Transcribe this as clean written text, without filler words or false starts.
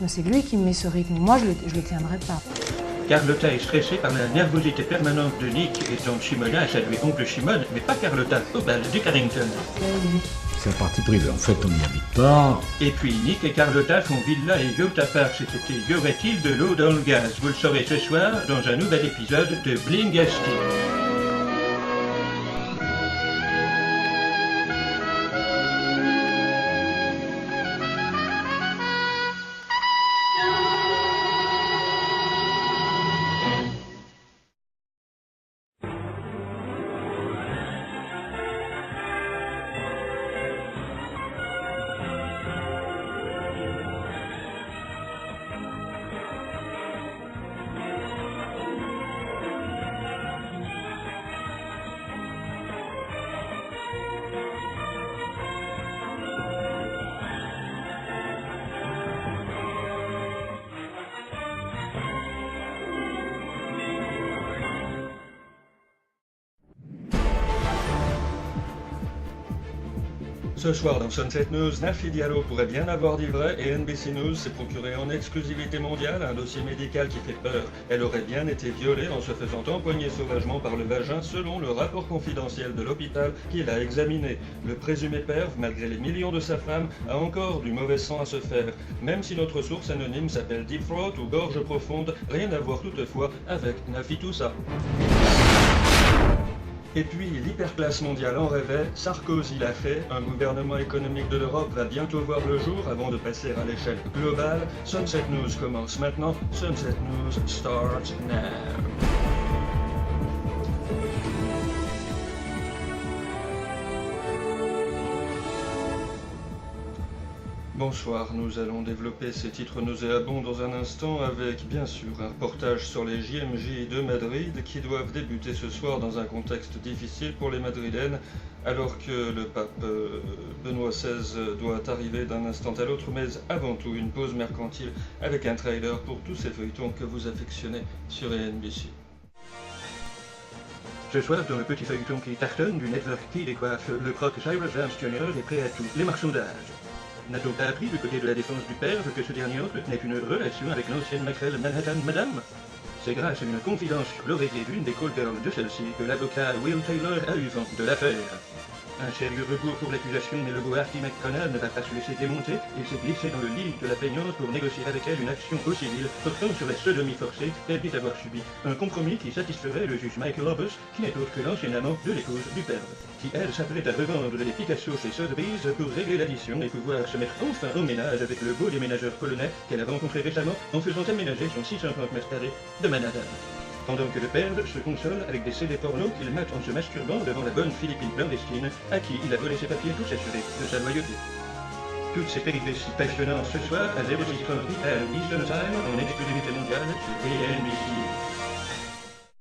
rythme, c'est lui qui me met ce rythme. Moi, je le tiendrai pas. Carlotta est stressée par la nervosité permanente de Nick et son Shimona, ça lui oncle Shimon, mais pas Carlotta, au bal du Carrington. C'est un parti privé, en fait on n'y habite pas. Et puis Nick et Carlotta font villa et yacht à part cet été. Y aurait-il de l'eau dans le gaz? Vous le saurez ce soir dans un nouvel épisode de Blingasty. Ce soir dans Sunset News, Nafi Diallo pourrait bien avoir dit vrai et NBC News s'est procuré en exclusivité mondiale un dossier médical qui fait peur. Elle aurait bien été violée en se faisant empoigner sauvagement par le vagin selon le rapport confidentiel de l'hôpital qui l'a examiné. Le présumé père, malgré les millions de sa femme, a encore du mauvais sang à se faire. Même si notre source anonyme s'appelle Deep Throat ou Gorge Profonde, rien à voir toutefois avec Nafi Toussa. Et puis, l'hyperclasse mondiale en rêvait, Sarkozy l'a fait, un gouvernement économique de l'Europe va bientôt voir le jour avant de passer à l'échelle globale. Sunset News commence maintenant, Sunset News starts now. Bonsoir, nous allons développer ces titres nauséabonds dans un instant avec, bien sûr, un reportage sur les JMJ de Madrid qui doivent débuter ce soir dans un contexte difficile pour les Madrilènes alors que le pape Benoît XVI doit arriver d'un instant à l'autre, mais avant tout une pause mercantile avec un trailer pour tous ces feuilletons que vous affectionnez sur NBC. Ce soir, dans le petit feuilleton qui tartonne du network qui décoiffe, le croc Cyrus Vance Jr. est prêt à tout, les marchandages. N'a-t-on pas appris du côté de la défense du père que ce dernier entretenait une relation avec l'ancienne maquerelle Manhattan Madame? C'est grâce à une confidence sur l'oreiller d'une des call girls de celle-ci que l'avocat Will Taylor a eu vent de l'affaire. Un sérieux recours pour l'accusation, mais le beau Artie McConnell ne va pas se laisser démonter et s'est glissé dans le lit de la plaignante pour négocier avec elle une action au civil portant sur la sodomie forcée qu'elle dit avoir subi. Un compromis qui satisferait le juge Michael Hobbs, qui n'est autre que l'ancien amant de l'épouse du père, qui elle s'apprête à revendre les Picasso chez Sotheby's pour régler l'addition et pouvoir se mettre enfin au ménage avec le beau déménageur polonais qu'elle a rencontré récemment en faisant aménager son 630 mètres carrés de Manhattan. Pendant que le père se console avec des CD porno qu'il mate en se masturbant devant la bonne Philippine clandestine à qui il a volé ses papiers tout assurés de sa loyauté. Toutes ces péripéties passionnantes ce soir à 06:30 à Eastern Time en exclusivité mondiale sur ANBC.